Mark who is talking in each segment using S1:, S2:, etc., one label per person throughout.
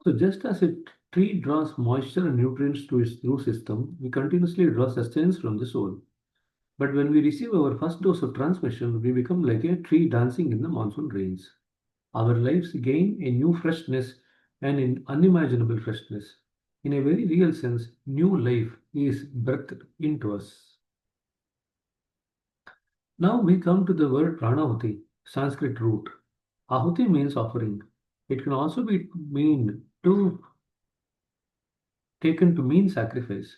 S1: So just as a tree draws moisture and nutrients to its root system, we continuously draw sustenance from the soil. But when we receive our first dose of transmission, we become like a tree dancing in the monsoon rains. Our lives gain a new freshness and an unimaginable freshness. In a very real sense, new life is breathed into us. Now we come to the word pranavati, Sanskrit root. Ahuti means offering. It can also be mean to taken to mean sacrifice.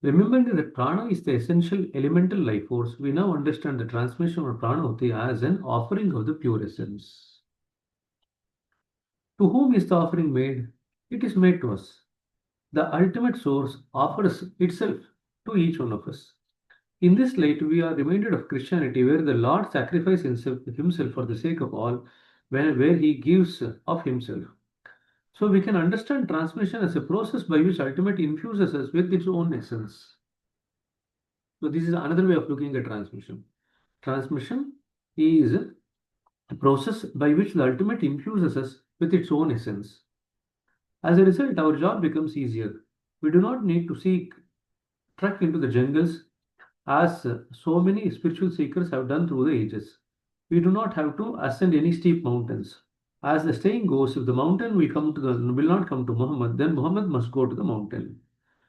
S1: Remembering that prana is the essential elemental life force, we now understand the transmission of pranavati as an offering of the pure essence. To whom is the offering made? It is made to us. The ultimate source offers itself to each one of us. In this light, we are reminded of Christianity, where the Lord sacrificed himself for the sake of all, where he gives of himself. So we can understand transmission as a process by which ultimately infuses us with its own essence. So this is another way of looking at transmission. Transmission is a process by which the ultimate infuses us with its own essence. As a result, our job becomes easier. We do not need to trek into the jungles as so many spiritual seekers have done through the ages. We do not have to ascend any steep mountains. As the saying goes, if the mountain will not come to Muhammad, then Muhammad must go to the mountain.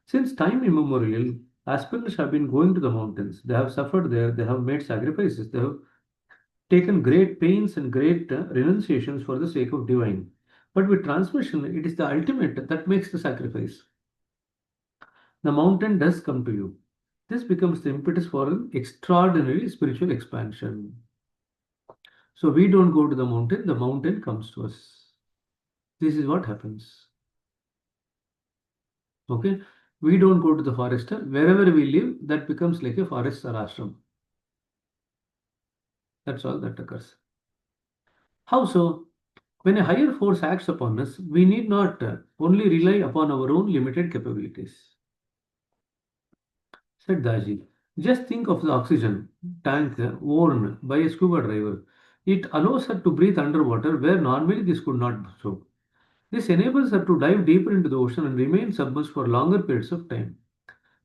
S1: Since time immemorial, aspirants have been going to the mountains. They have suffered there, they have made sacrifices, they have taken great pains and great renunciations for the sake of divine. But with transmission, it is the ultimate that makes the sacrifice. The mountain does come to you. This becomes the impetus for an extraordinary spiritual expansion. So we don't go to the mountain comes to us. This is what happens. Okay? We don't go to the forest. Wherever we live, that becomes like a forest or ashram. That's all that occurs. How so? When a higher force acts upon us, we need not only rely upon our own limited capabilities. Said Daji. Just think of the oxygen tank worn by a scuba diver. It allows her to breathe underwater where normally this could not do so. This enables her to dive deeper into the ocean and remain submerged for longer periods of time.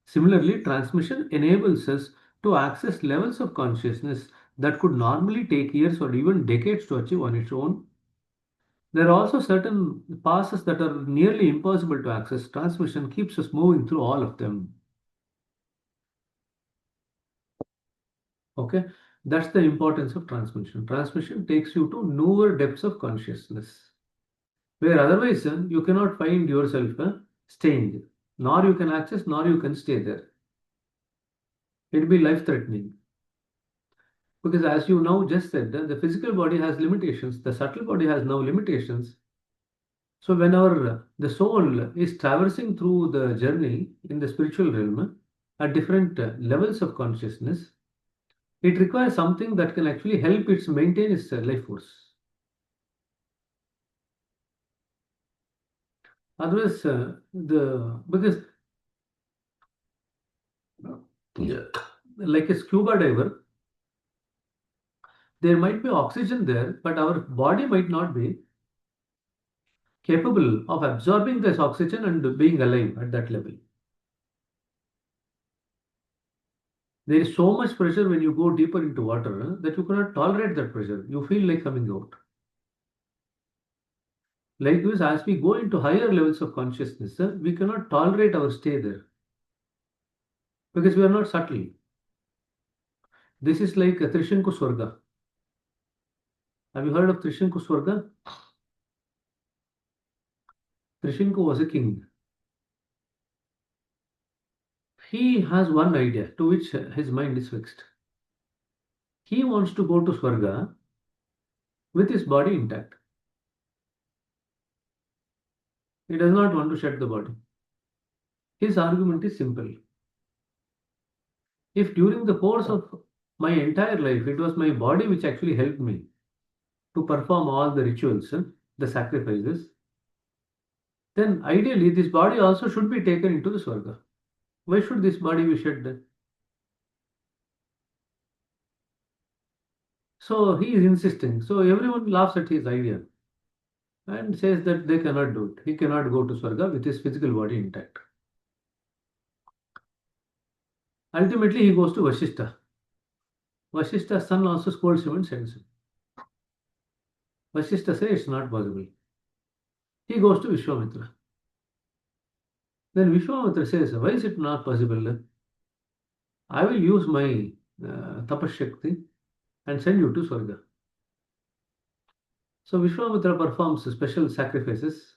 S1: Similarly, transmission enables us to access levels of consciousness that could normally take years or even decades to achieve on its own. There are also certain passes that are nearly impossible to access. Transmission keeps us moving through all of them. Okay, that's the importance of transmission. Transmission takes you to newer depths of consciousness, where otherwise you cannot find yourself staying, nor you can access, nor you can stay there. It'll be life threatening. Because as you now just said, the physical body has limitations, the subtle body has now limitations. So when the soul is traversing through the journey in the spiritual realm at different levels of consciousness, it requires something that can actually help it maintain its life force. Otherwise, the because yeah, like a scuba diver, there might be oxygen there, but our body might not be capable of absorbing this oxygen and being alive at that level. There is so much pressure when you go deeper into water that you cannot tolerate that pressure. You feel like coming out. Likewise, as we go into higher levels of consciousness, we cannot tolerate our stay there because we are not subtle. This is like a Trishanku Swarga. Have you heard of Trishanku Swarga? Trishanku was a king. He has one idea to which his mind is fixed. He wants to go to Swarga with his body intact. He does not want to shed the body. His argument is simple. If during the course of my entire life it was my body which actually helped me to perform all the rituals, the sacrifices, then ideally this body also should be taken into the Swarga. Why should this body be shed then? So he is insisting. So everyone laughs at his idea. and says that they cannot do it. He cannot go to Swarga with his physical body intact. Ultimately, he goes to Vashishta. Vashishta's son also scolds him and sends him. Vashishta says it's not possible. He goes to Vishwamitra. Then Vishwamitra says, why is it not possible? I will use my tapashakti and send you to Swarga. So Vishwamitra performs special sacrifices,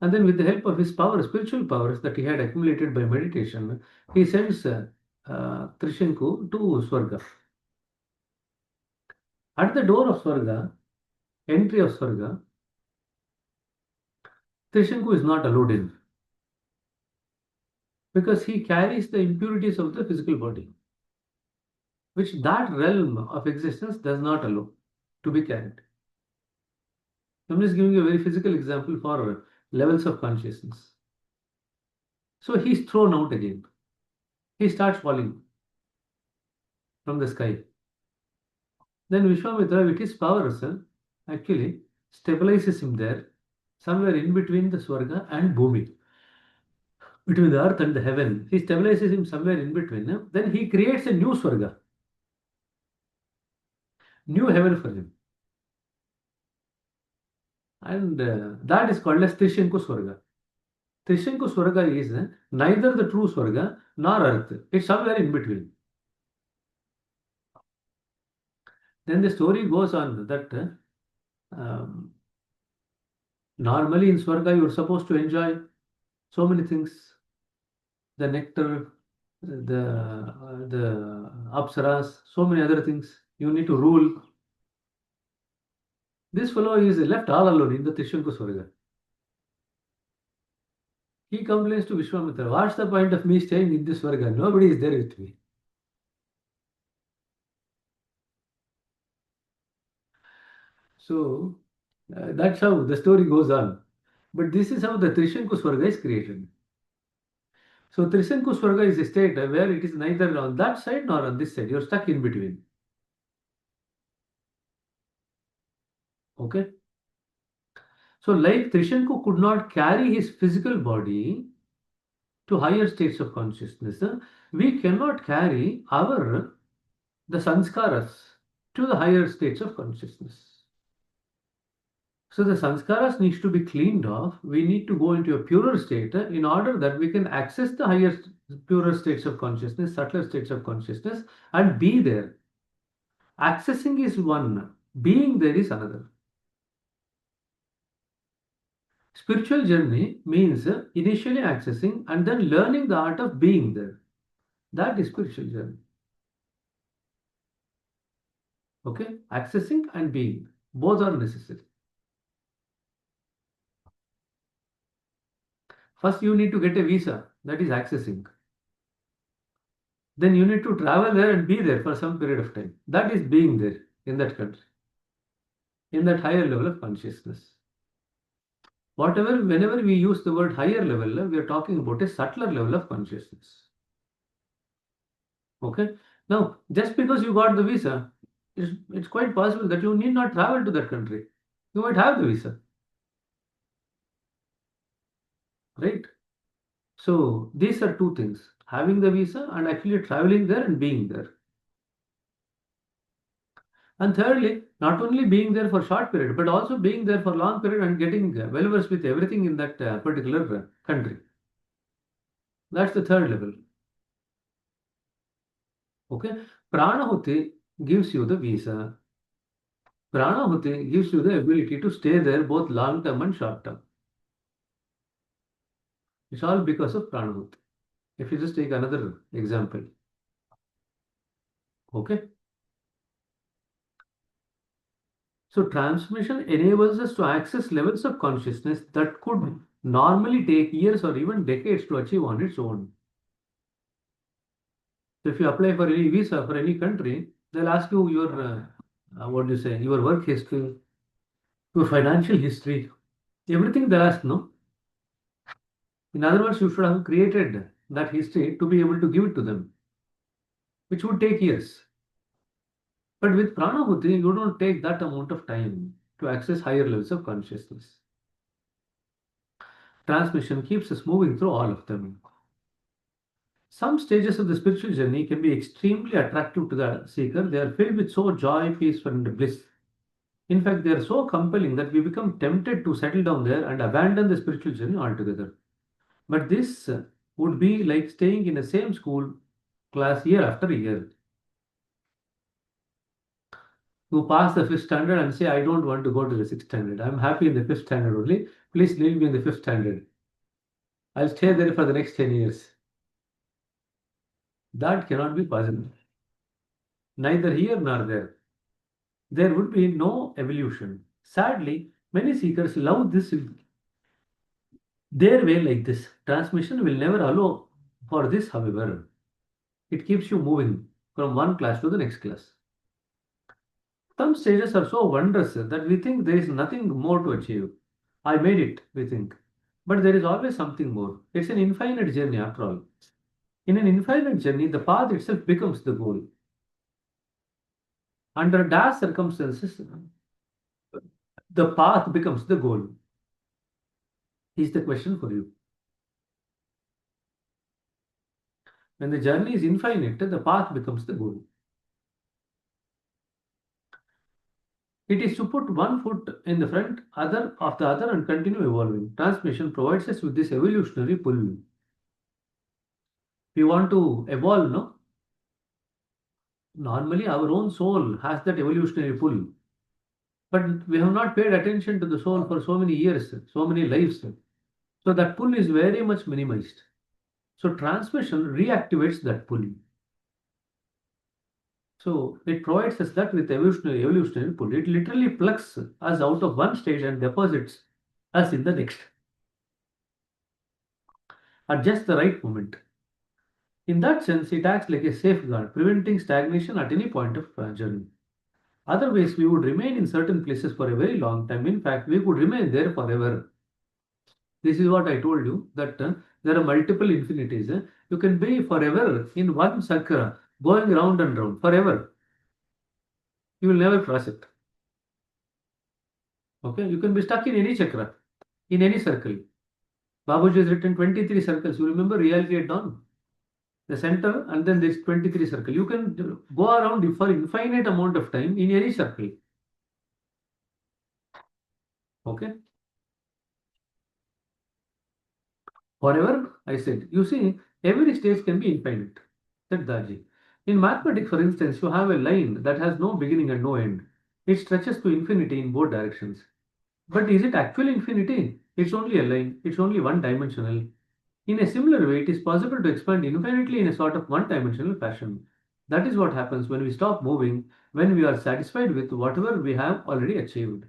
S1: and then with the help of his power, spiritual powers that he had accumulated by meditation, he sends Trishanku to Swarga. At the door of Swarga, entry of Swarga, Trishanku is not allowed in because he carries the impurities of the physical body, which that realm of existence does not allow to be carried. I'm just giving you a very physical example for levels of consciousness. So he's thrown out again. He starts falling from the sky. Then Vishwamitra, with his powers, actually stabilizes him there, somewhere in between the Swarga and Bhumi, between the earth and the heaven. He stabilizes him somewhere in between. Then he creates a new Swarga, new heaven for him. And that is called as Trishanku Swarga. Trishanku Swarga is neither the true Swarga nor earth. It's somewhere in between. Then the story goes on that normally in Swarga you're supposed to enjoy so many things, the nectar, the apsaras, so many other things. You need to rule. This fellow is left all alone in the Trishanku Swarga. He complains to Vishwamitra, what's the point of me staying in this Swarga? Nobody is there with me. So that's how the story goes on. But this is how the Trishanku Swarga is created. So Trishanku Swarga is a state where it is neither on that side nor on this side. You're stuck in between. Okay. So like Trishanku could not carry his physical body to higher states of consciousness, we cannot carry the sanskaras to the higher states of consciousness. So the sanskaras needs to be cleaned off. We need to go into a purer state in order that we can access the higher, purer states of consciousness, subtler states of consciousness, and be there. Accessing is one, being there is another. Spiritual journey means initially accessing and then learning the art of being there. That is spiritual journey. Okay, accessing and being, both are necessary. First, you need to get a visa, that is accessing. Then you need to travel there and be there for some period of time. That is being there in that country, in that higher level of consciousness. Whenever we use the word higher level, we are talking about a subtler level of consciousness. Okay. Now, just because you got the visa, it's quite possible that you need not travel to that country. You might have the visa. Right? So these are two things, having the visa and actually traveling there and being there. And thirdly, not only being there for short period, but also being there for long period and getting well versed with everything in that particular country. That's the third level. Okay. Pranahuti gives you the visa. Pranahuti gives you the ability to stay there both long term and short term. It's all because of Pranahuti. If you just take another example. Okay. So transmission enables us to access levels of consciousness that could normally take years or even decades to achieve on its own. So if you apply for any visa for any country, they'll ask you your what do you say, your work history, your financial history, everything they'll ask, no? In other words, you should have created that history to be able to give it to them, which would take years. But with Pranahuti, you don't take that amount of time. to access higher levels of consciousness. Transmission keeps us moving through all of them. Some stages of the spiritual journey can be extremely attractive to the seeker. They are filled with so joy, peace, and bliss. In fact, they are so compelling that we become tempted to settle down there and abandon the spiritual journey altogether. But this would be like staying in the same school class year after year. You pass the fifth standard and say, I don't want to go to the sixth standard. I'm happy in the fifth standard only. Please leave me in the fifth standard. I'll stay there for the next 10 years. That cannot be possible. Neither here nor there. There would be no evolution. Sadly, many seekers love this their way like this. Transmission will never allow for this, however. It keeps you moving from one class to the next class. Some stages are so wondrous that we think there is nothing more to achieve. I made it, we think. But there is always something more. It's an infinite journey after all. In an infinite journey, the path itself becomes the goal. Under dash circumstances, the path becomes the goal. Is the question for you. When the journey is infinite, the path becomes the goal. It is to put one foot in the front other of the other and continue evolving. Transmission provides us with this evolutionary pull. We want to evolve, no? Normally, our own soul has that evolutionary pull. But we have not paid attention to the soul for so many years, so many lives. So that pull is very much minimized. So transmission reactivates that pull. So it provides us that with evolutionary pull. It literally plucks us out of one stage and deposits us in the next at just the right moment. In that sense, it acts like a safeguard, preventing stagnation at any point of journey. Otherwise, we would remain in certain places for a very long time. In fact, we could remain there forever. This is what I told you, that there are multiple infinities. You can be forever in one chakra, going round and round, forever. You will never cross it. Okay, you can be stuck in any chakra, in any circle. Babuji has written 23 circles. You remember reality at dawn? The center, and then there's 23 circle. You can go around for infinite amount of time in any circle. Okay. Forever, I said. You see, every stage can be infinite, said Daji. In mathematics, for instance, you have a line that has no beginning and no end. It stretches to infinity in both directions. But is it actually infinity? It's only a line. It's only one dimensional. In a similar way, it is possible to expand infinitely in a sort of one-dimensional fashion. That is what happens when we stop moving, when we are satisfied with whatever we have already achieved.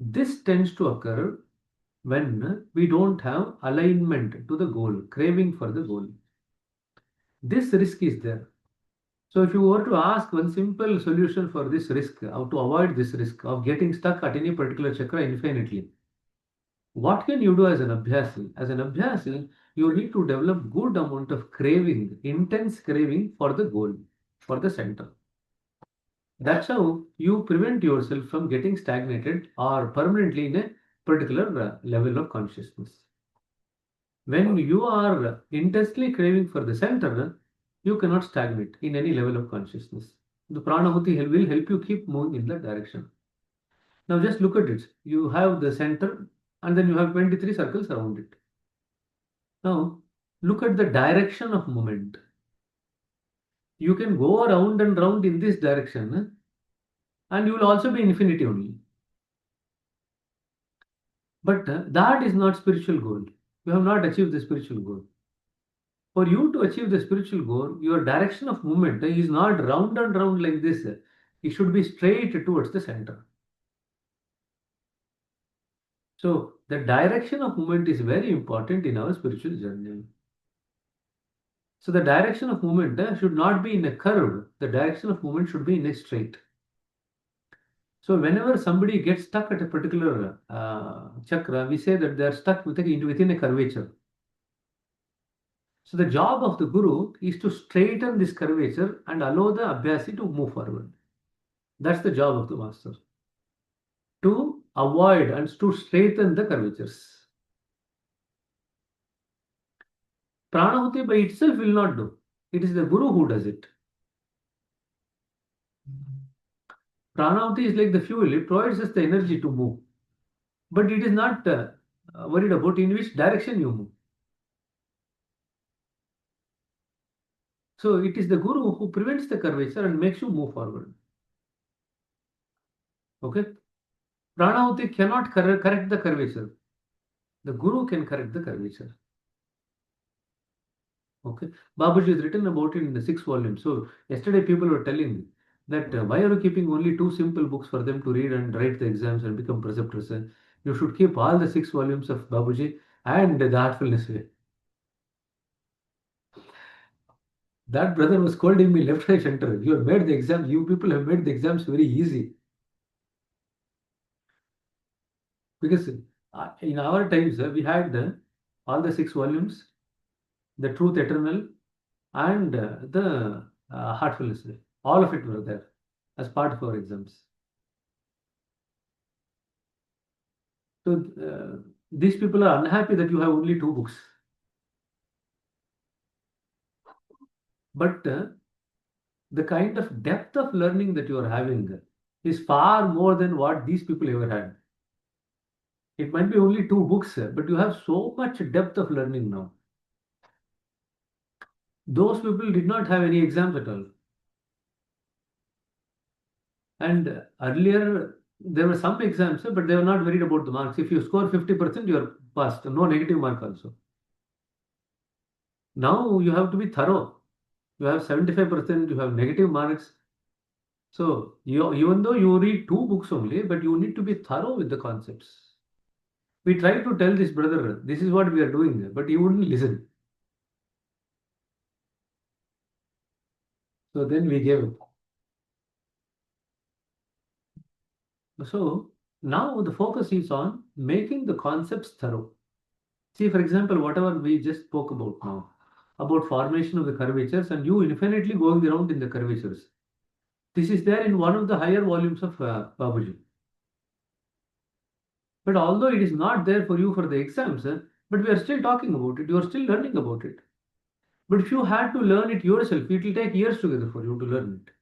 S1: This tends to occur when we don't have alignment to the goal, craving for the goal. This risk is there. So if you were to ask one simple solution for this risk, how to avoid this risk of getting stuck at any particular chakra infinitely, what can you do as an abhyasi? As an abhyasi, you need to develop good amount of craving, intense craving for the goal, for the center. That's how you prevent yourself from getting stagnated or permanently in a particular level of consciousness. When you are intensely craving for the center, you cannot stagnate in any level of consciousness. The pranahuti will help you keep moving in that direction. Now just look at it. You have the center and then you have 23 circles around it. Now look at the direction of movement. You can go around and round in this direction and you will also be infinity only. But that is not spiritual goal. You have not achieved the spiritual goal. For you to achieve the spiritual goal, your direction of movement is not round and round like this. It should be straight towards the center. So the direction of movement is very important in our spiritual journey. So the direction of movement should not be in a curve. The direction of movement should be in a straight. So whenever somebody gets stuck at a particular chakra, we say that they are stuck within a curvature. So the job of the guru is to straighten this curvature and allow the abhyasi to move forward. That's the job of the master. to avoid and to straighten the curvatures. Pranahuti by itself will not do. It is the Guru who does it. Pranahuti is like the fuel, it provides us the energy to move. But it is not worried about in which direction you move. So it is the Guru who prevents the curvature and makes you move forward. Okay? Pranahuti cannot correct the curvature. The Guru can correct the curvature. Okay. Babaji has written about it in the 6 volumes. So yesterday people were telling me that why are you keeping only 2 simple books for them to read and write the exams and become preceptors? You should keep all the 6 volumes of Babaji and the Heartfulness Way. That brother was scolding me left, right, center. You have made the exam. You people have made the exams very easy. Because in our times, we had all the 6 volumes, the Truth Eternal, and the Heartfulness Way. All of it were there as part of our exams. So these people are unhappy that you have only 2 books. But the kind of depth of learning that you are having is far more than what these people ever had. It might be only 2 books, but you have so much depth of learning now. Those people did not have any exams at all. And earlier, there were some exams, but they were not worried about the marks. If you score 50%, you are passed. No negative mark also. Now you have to be thorough. You have 75%, you have negative marks. So even though you read 2 books only, but you need to be thorough with the concepts. We tried to tell this brother, this is what we are doing, but he wouldn't listen. So then we gave up. So now the focus is on making the concepts thorough. See, for example, whatever we just spoke about now, about formation of the curvatures and you infinitely going around in the curvatures. This is there in one of the higher volumes of Babaji. But although it is not there for you for the exams, but we are still talking about it, you are still learning about it. But if you had to learn it yourself, it will take years together for you to learn it.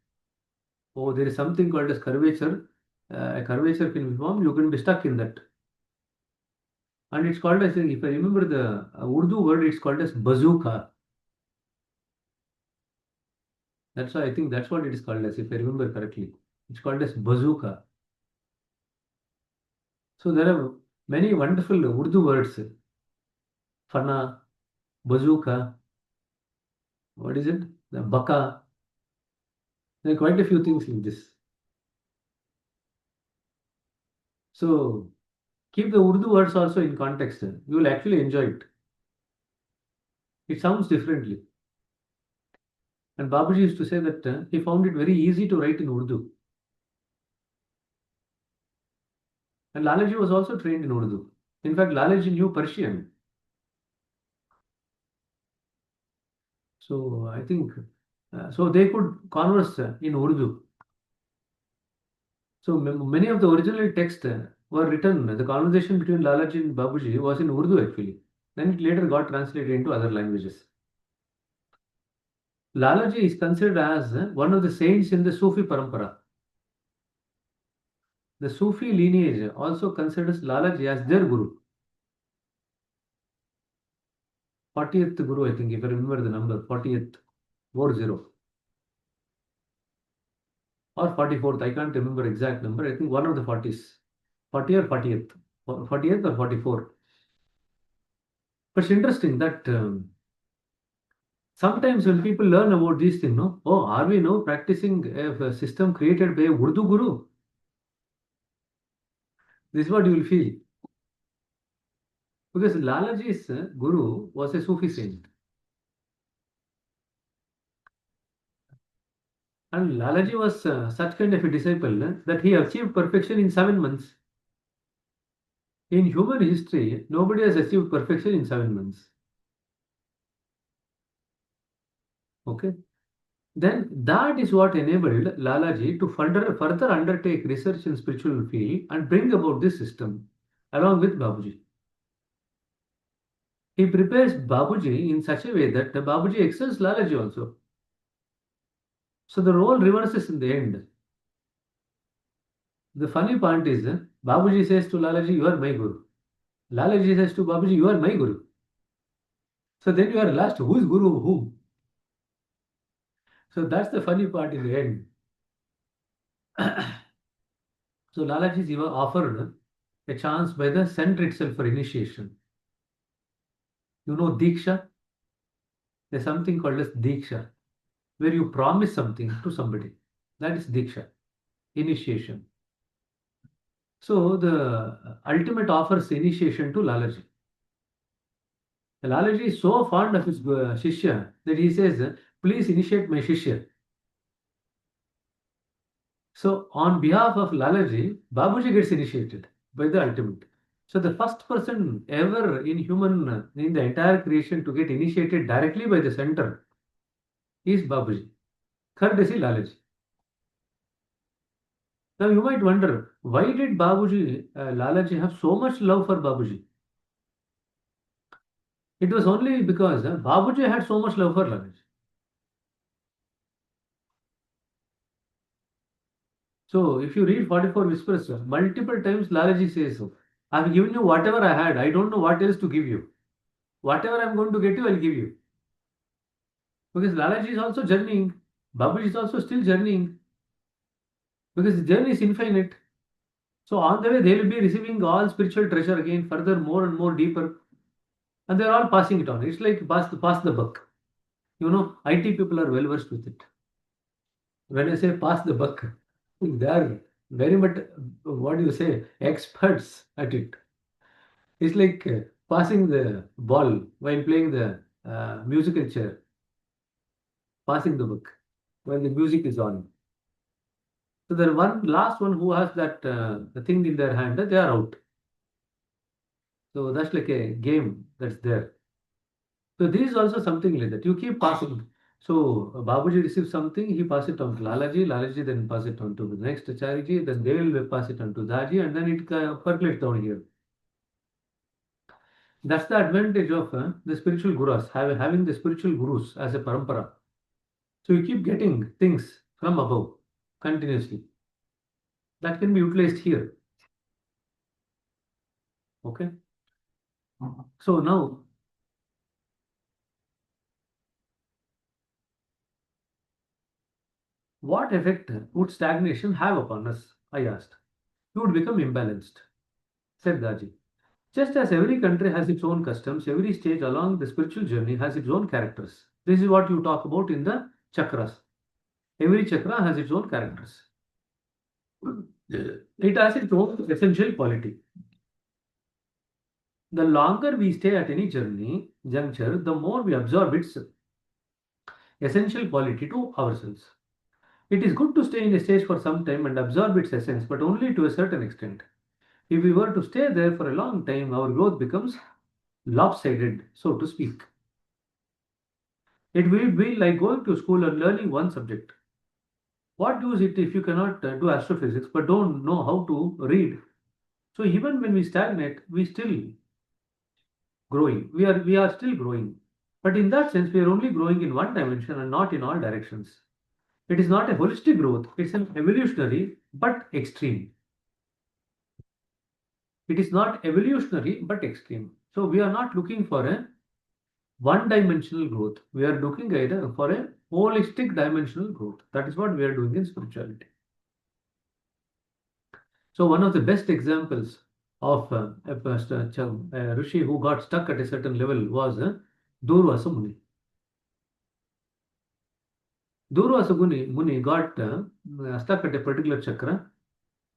S1: Oh, there is something called as curvature. A curvature can be formed, you can be stuck in that. And it's called as, if I remember the Urdu word, it's called as bazooka. That's why I think that's what it is called as, if I remember correctly. It's called as bazooka. So there are many wonderful Urdu words. Fana, bazooka, what is it? The baka. There are quite a few things in this. So keep the Urdu words also in context. You will actually enjoy it. It sounds differently. And Babaji used to say that he found it very easy to write in Urdu. And Lalaji was also trained in Urdu. In fact, Lalaji knew Persian. So I think, so they could converse in Urdu. So many of the original texts were written, the conversation between Lalaji and Babuji was in Urdu actually. Then it later got translated into other languages. Lalaji is considered as one of the saints in the Sufi parampara. The Sufi lineage also considers Lalaji as their guru. 40th guru, I think, if I remember the number, 40th, 40, or 44th, I can't remember exact number. I think one of the 40s, 40 or 40th, 40th or 44. But it's interesting that sometimes when people learn about these things, no, oh, are we now practicing a system created by a Urdu guru? This is what you will feel. Because Lalaji's guru was a Sufi saint. And Lalaji was such kind of a disciple that he achieved perfection in 7 months. In human history, nobody has achieved perfection in 7 months. Okay. Then that is what enabled Lalaji to further undertake research in spiritual field and bring about this system along with Babuji. He prepares Babuji in such a way that the Babuji excels Lalaji also. So the role reverses in the end. The funny part is, Babuji says to Lalaji, "You are my Guru." Lalaji says to Babuji, "You are my Guru." So then you are last, who is Guru of whom? So that's the funny part in the end. So Lalaji is even offered a chance by the center itself for initiation. You know Diksha? There's something called as Diksha, where you promise something to somebody. That is Diksha, initiation. So the ultimate offers initiation to Lalaji. Lalaji is so fond of his Shishya that he says, "Please initiate my Shishya." So on behalf of Lalaji, Babuji gets initiated by the ultimate. So the first person ever in in the entire creation to get initiated directly by the center is Babuji. Courtesy Lalaji. Now you might wonder, why did Lalaji have so much love for Babuji? It was only because Babuji had so much love for Lalaji. So if you read 44 Whispers, multiple times Lalaji says so. I've given you whatever I had. I don't know what else to give you. Whatever I'm going to get you, I'll give you. Because Lalaji is also journeying. Babuji is also still journeying. Because the journey is infinite. So on the way, they will be receiving all spiritual treasure again, further, more and more deeper. And they're all passing it on. It's like pass the buck. IT people are well versed with it. When I say pass the buck, they are very much, what do you say, experts at it. It's like passing the ball while playing the musical chair, passing the book when the music is on. So the last one who has that the thing in their hand, they are out. So that's like a game that's there. So this is also something like that. You keep passing. So Babuji receives something, he pass it on to Lalaji, Lalaji then pass it on to the next Chariji, then they will pass it on to Daji, and then it percolates down here. That's the advantage of the spiritual gurus, having the spiritual gurus as a parampara. So you keep getting things from above continuously. That can be utilized here. Okay. So now, what effect would stagnation have upon us? I asked. You would become imbalanced, said Daji. Just as every country has its own customs, every stage along the spiritual journey has its own characters. This is what you talk about in the chakras. Every chakra has its own characters. It has its own essential quality. The longer we stay at any juncture, the more we absorb its essential quality to ourselves. It is good to stay in a stage for some time and absorb its essence, but only to a certain extent. If we were to stay there for a long time, our growth becomes lopsided, so to speak. It will be like going to school and learning one subject. What use it if you cannot do astrophysics but don't know how to read? So even when we stagnate, we still growing. We are still growing. But in that sense, we are only growing in one dimension and not in all directions. It is not a holistic growth, it's an evolutionary but extreme. It is not evolutionary but extreme. So we are not looking for a one dimensional growth. We are looking either for a holistic dimensional growth. That is what we are doing in spirituality. So one of the best examples of a Rishi who got stuck at a certain level was Durvasa Muni. Durvasa Muni got stuck at a particular chakra,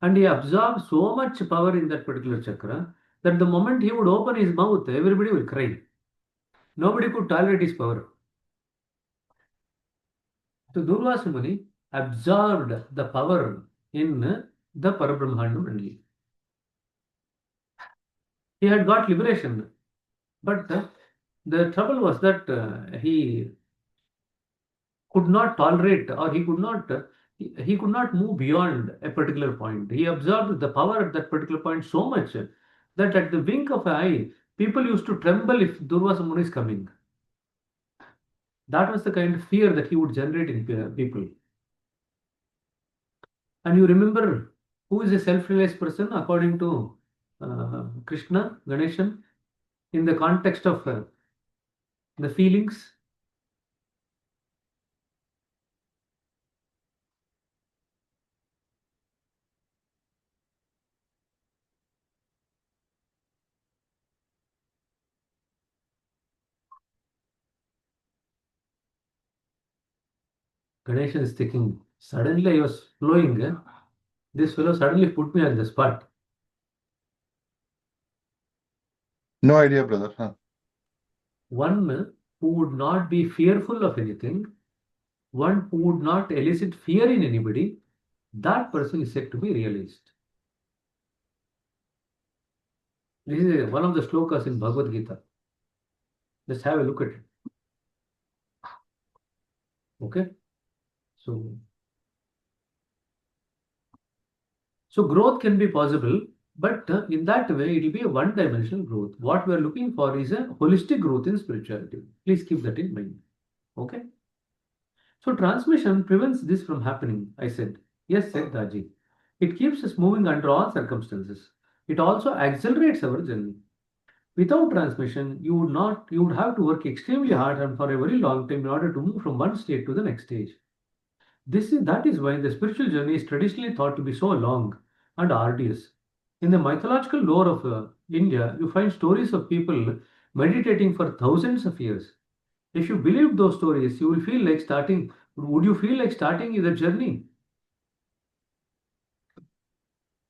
S1: and he absorbed so much power in that particular chakra that the moment he would open his mouth, everybody will cry. Nobody could tolerate his power. So Durvasa Muni absorbed the power in the Parabrahmanda only. He had got liberation, but the trouble was that he could not tolerate, or he could not move beyond a particular point. He absorbed the power at that particular point so much that at the wink of an eye, people used to tremble if Durvasa Muni is coming. That was the kind of fear that he would generate in people. And you remember who is a self-realized person according to Krishna, Ganeshan, in the context of the feelings? Ganeshan is thinking, suddenly I was flowing. This fellow suddenly put me on the spot.
S2: No idea, brother. Huh.
S1: One who would not be fearful of anything, one who would not elicit fear in anybody, that person is said to be realized. This is one of the slokas in Bhagavad Gita. Just have a look at it. Okay? So, so growth can be possible, but in that way, it will be a one-dimensional growth. What we are looking for is a holistic growth in spirituality. Please keep that in mind. Okay? So transmission prevents this from happening, I said. Yes, said Daji. It keeps us moving under all circumstances. It also accelerates our journey. Without transmission, you would have to work extremely hard and for a very long time in order to move from one state to the next stage. That is why the spiritual journey is traditionally thought to be so long and arduous. In the mythological lore of India, you find stories of people meditating for thousands of years. If you believe those stories, you will feel like starting. Would you feel like starting the journey?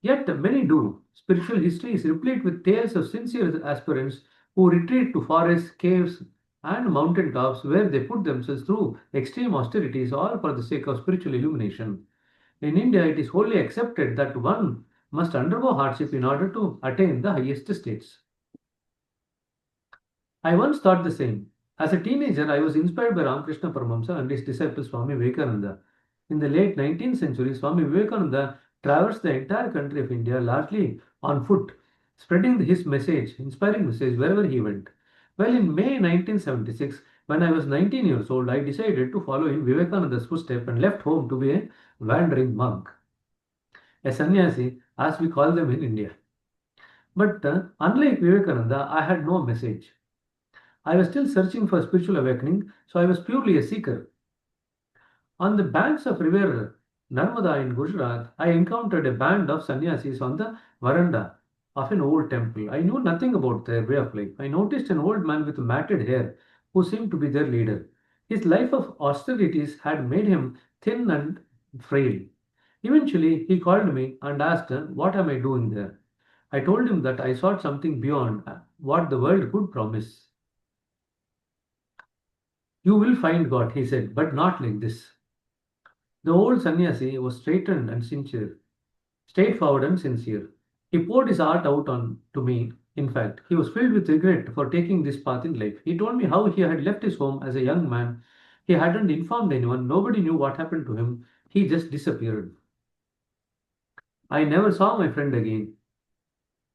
S1: Yet many do. Spiritual history is replete with tales of sincere aspirants who retreat to forests, caves, and mountain tops where they put themselves through extreme austerities, all for the sake of spiritual illumination. In India, it is wholly accepted that one must undergo hardship in order to attain the highest states. I once thought the same. As a teenager, I was inspired by Ramakrishna Paramahamsa and his disciple Swami Vivekananda. In the late 19th century, Swami Vivekananda traversed the entire country of India largely on foot, spreading his message, inspiring message wherever he went. Well, in May 1976, when I was 19 years old, I decided to follow in Vivekananda's footsteps and left home to be a wandering monk, a sannyasi, as we call them in India. But unlike Vivekananda, I had no message. I was still searching for spiritual awakening, so I was purely a seeker. On the banks of river Narmada in Gujarat, I encountered a band of sannyasis on the veranda of an old temple. I knew nothing about their way of life. I noticed an old man with matted hair who seemed to be their leader. His life of austerities had made him thin and frail. Eventually, he called me and asked, what am I doing there? I told him that I sought something beyond what the world could promise. You will find God, he said, but not like this. The old sannyasi was straightforward and sincere. He poured his heart out on to me. In fact, he was filled with regret for taking this path in life. He told me how he had left his home as a young man. He hadn't informed anyone. Nobody knew what happened to him. He just disappeared. I never saw my family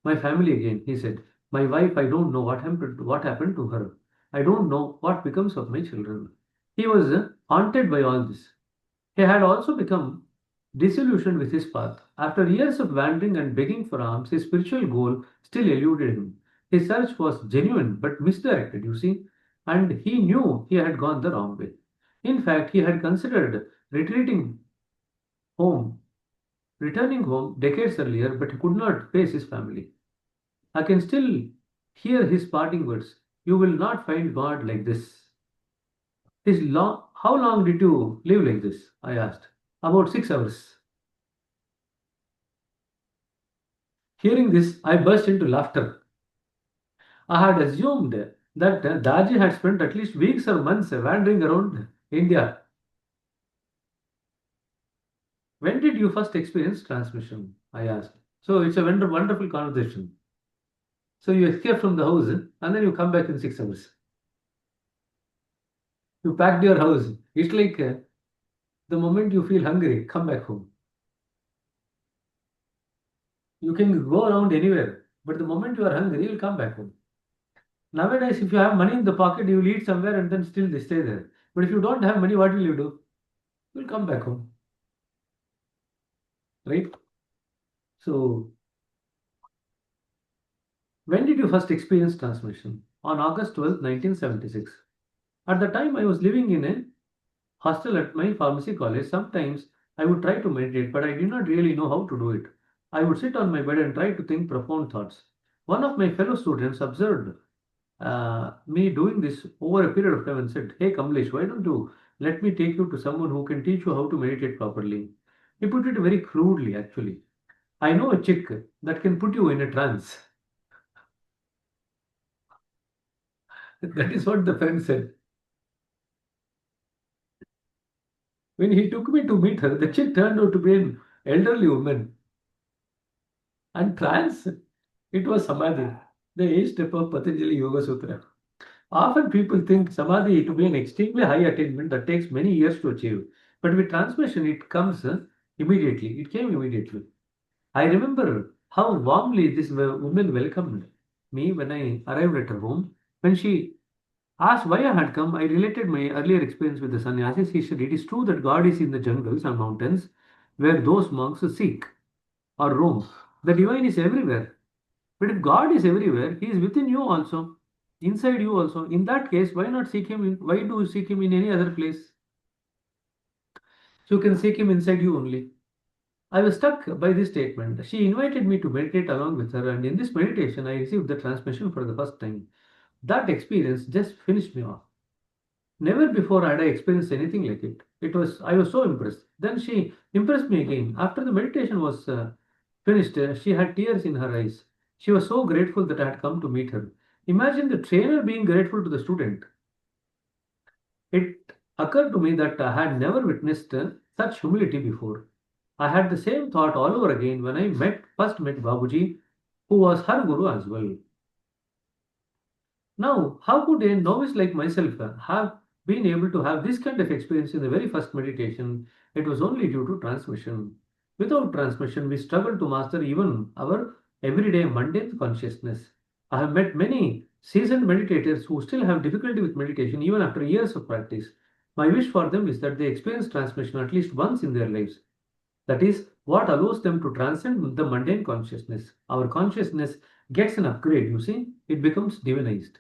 S1: again, he said. My wife, I don't know what happened to her. I don't know what becomes of my children. He was haunted by all this. He had also become disillusioned with his path. After years of wandering and begging for alms, his spiritual goal still eluded him. His search was genuine but misdirected, you see, and he knew he had gone the wrong way. In fact, he had considered home, returning home decades earlier, but he could not face his family. I can still hear his parting words. You will not find God like this. How long did you live like this? I asked. About 6 hours. Hearing this, I burst into laughter. I had assumed that Daji had spent at least weeks or months wandering around India. When did you first experience transmission? I asked. So it's a wonderful conversation. So you escape from the house and then you come back in 6 hours. You packed your house. It's like the moment you feel hungry, come back home. You can go around anywhere, but the moment you are hungry, you'll come back home. Nowadays, if you have money in the pocket, you will eat somewhere and then still they stay there. But if you don't have money, what will you do? You'll come back home, right? So, when did you first experience transmission? On August 12th, 1976. At the time, I was living in a hostel at my pharmacy college. Sometimes I would try to meditate, but I did not really know how to do it. I would sit on my bed and try to think profound thoughts. One of my fellow students observed me doing this over a period of time and said, "Hey Kamlesh, why don't you let me take you to someone who can teach you how to meditate properly?" He put it very crudely, actually. I know a chick that can put you in a trance. That is what the friend said. When he took me to meet her, the chick turned out to be an elderly woman. And trance, it was samadhi, the eighth step of Patanjali Yoga Sutra. Often people think samadhi to be an extremely high attainment that takes many years to achieve. But with transmission, it comes immediately. It came immediately. I remember how warmly this woman welcomed me when I arrived at her home. When she asked why I had come, I related my earlier experience with the sannyasis. He said, "It is true that God is in the jungles and mountains where those monks seek or roam. The divine is everywhere. But if God is everywhere, He is within you also, inside you also. In that case, why not seek Him? Why do you seek Him in any other place? So you can seek Him inside you only." I was struck by this statement. She invited me to meditate along with her, and in this meditation, I received the transmission for the first time. That experience just finished me off. Never before had I experienced anything like it. I was so impressed. Then she impressed me again. After the meditation was finished, she had tears in her eyes. She was so grateful that I had come to meet her. Imagine the trainer being grateful to the student. It occurred to me that I had never witnessed such humility before. I had the same thought all over again when I first met Babuji, who was her guru as well. Now, how could a novice like myself have been able to have this kind of experience in the very first meditation? It was only due to transmission. Without transmission, we struggle to master even our everyday mundane consciousness. I have met many seasoned meditators who still have difficulty with meditation even after years of practice. My wish for them is that they experience transmission at least once in their lives. That is what allows them to transcend the mundane consciousness. Our consciousness gets an upgrade, you see, it becomes divinized.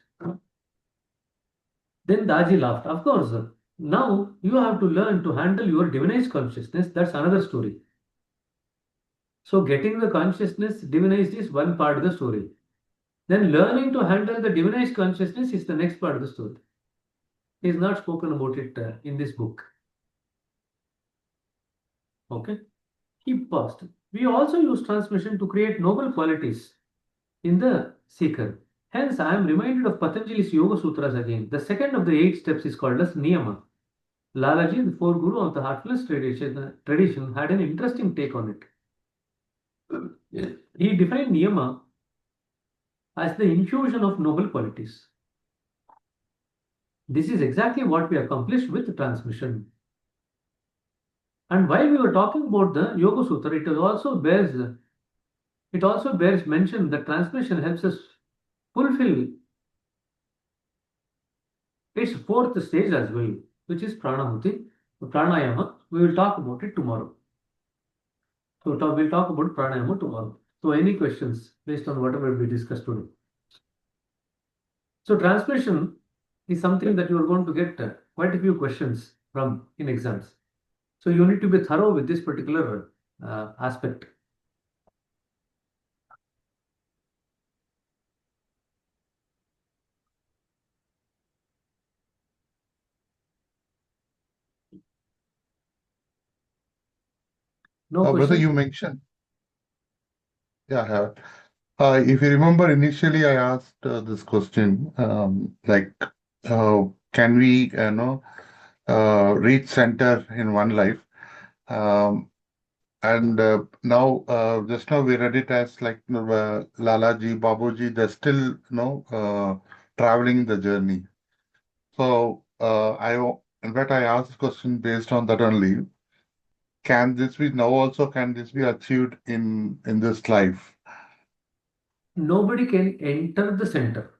S1: Then Daji laughed. Of course, now you have to learn to handle your divinized consciousness. That's another story. So, getting the consciousness divinized is one part of the story. Then, learning to handle the divinized consciousness is the next part of the story. He is not spoken about it in this book. Okay? He paused. We also use transmission to create noble qualities in the seeker. Hence, I am reminded of Patanjali's Yoga Sutras again. The second of the eight steps is called as Niyama. Lalaji, the fourth guru of the heartfulness tradition, had an interesting take on it. He defined Niyama as the infusion of noble qualities. This is exactly what we accomplished with transmission. And while we were talking about the Yoga Sutra, it also bears mention that transmission helps us fulfill its fourth stage as well, which is pranayama. We will talk about it tomorrow. So we'll talk about pranayama tomorrow. So any questions based on whatever we discussed today? So transmission is something that you are going to get quite a few questions from in exams. So you need to be thorough with this particular aspect. No
S2: Brother,
S1: question?
S2: you mentioned, yeah, if you remember, initially I asked this question, like, can we, reach center in one life? And now, just now we read it as like, Lalaji, Babuji, they're still, traveling the journey. So In fact, I asked the question based on that only. Can this be now also, can this be achieved in this life?
S1: Nobody can enter the center.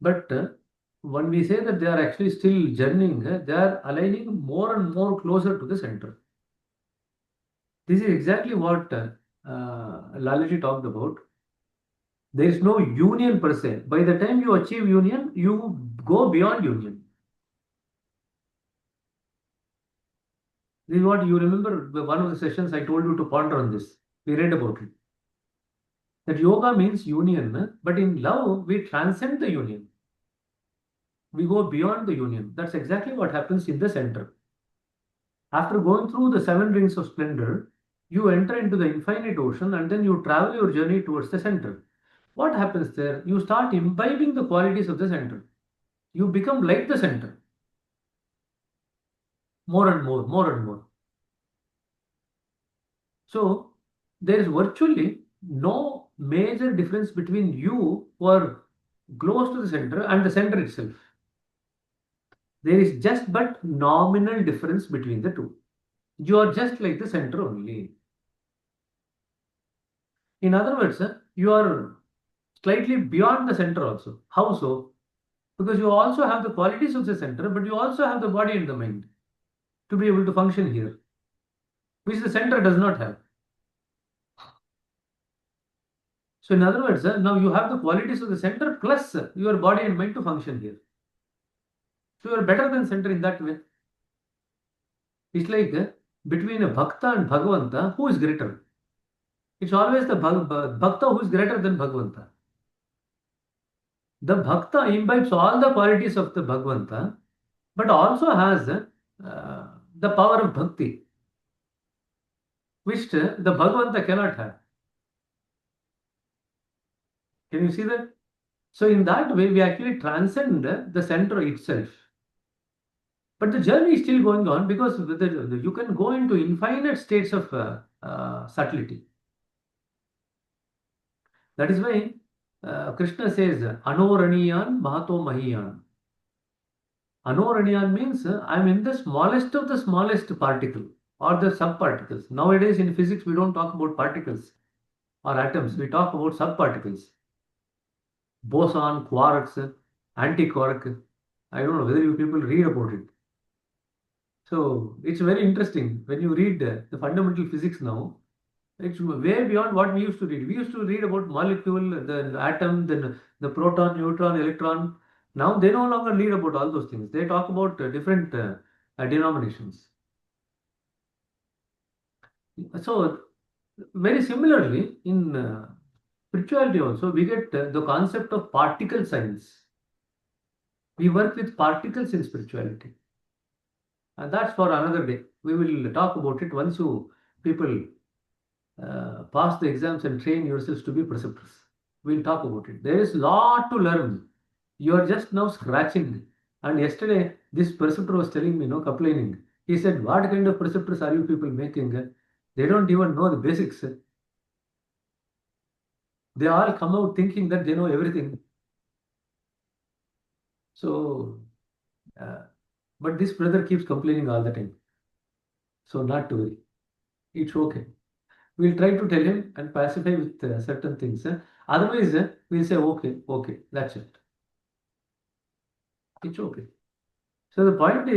S1: But when we say that they are actually still journeying, they are aligning more and more closer to the center. This is exactly what Lalaji talked about. There is no union per se. By the time you achieve union, you go beyond union. This is what you remember. One of the sessions I told you to ponder on this. We read about it. That yoga means union, but in love, we transcend the union. We go beyond the union. That's exactly what happens in the center. After going through the seven rings of splendor, you enter into the infinite ocean and then you travel your journey towards the center. What happens there? You start imbibing the qualities of the center. You become like the center more and more, more and more. So there is virtually no major difference between you who are close to the center and the center itself. There is just but nominal difference between the two. You are just like the center only. In other words, you are slightly beyond the center also. How so? Because you also have the qualities of the center, but you also have the body and the mind to be able to function here, which the center does not have. So, in other words, now you have the qualities of the center plus your body and mind to function here. So, you are better than center in that way. It's like between a bhakta and bhagavanta, who is greater? It's always the bhakta who is greater than bhagavanta. The bhakta imbibes all the qualities of the bhagavanta, but also has the power of bhakti, which the bhagavanta cannot have. Can you see that? So, in that way, we actually transcend the center itself. But the journey is still going on because you can go into infinite states of subtlety. That is why Krishna says, Anoraniyan Mahato Mahiyan. Anoraniyan means I'm in the smallest of the smallest particle or the subparticles. Nowadays in physics, we don't talk about particles or atoms, we talk about subparticles. Boson, quarks, antiquark. I don't know whether you people read about it. So it's very interesting when you read the fundamental physics now. It's way beyond what we used to read. We used to read about molecule, the atom, then the proton, neutron, electron. Now they no longer read about all those things. They talk about different denominations. So very similarly in spirituality also, we get the concept of particle science. We work with particles in spirituality. And that's for another day. We will talk about it once you people pass the exams and train yourselves to be preceptors. We'll talk about it. There is a lot to learn. You are just now scratching. And yesterday, this preceptor was telling me, complaining. He said, what kind of preceptors are you people making? They don't even know the basics. They all come out thinking that they know everything. So, uh, but this brother keeps complaining all the time. So, not to worry. It's okay. We'll try to tell him and pacify with certain things. Otherwise, we'll say, okay, okay, that's it. It's okay. So the point is,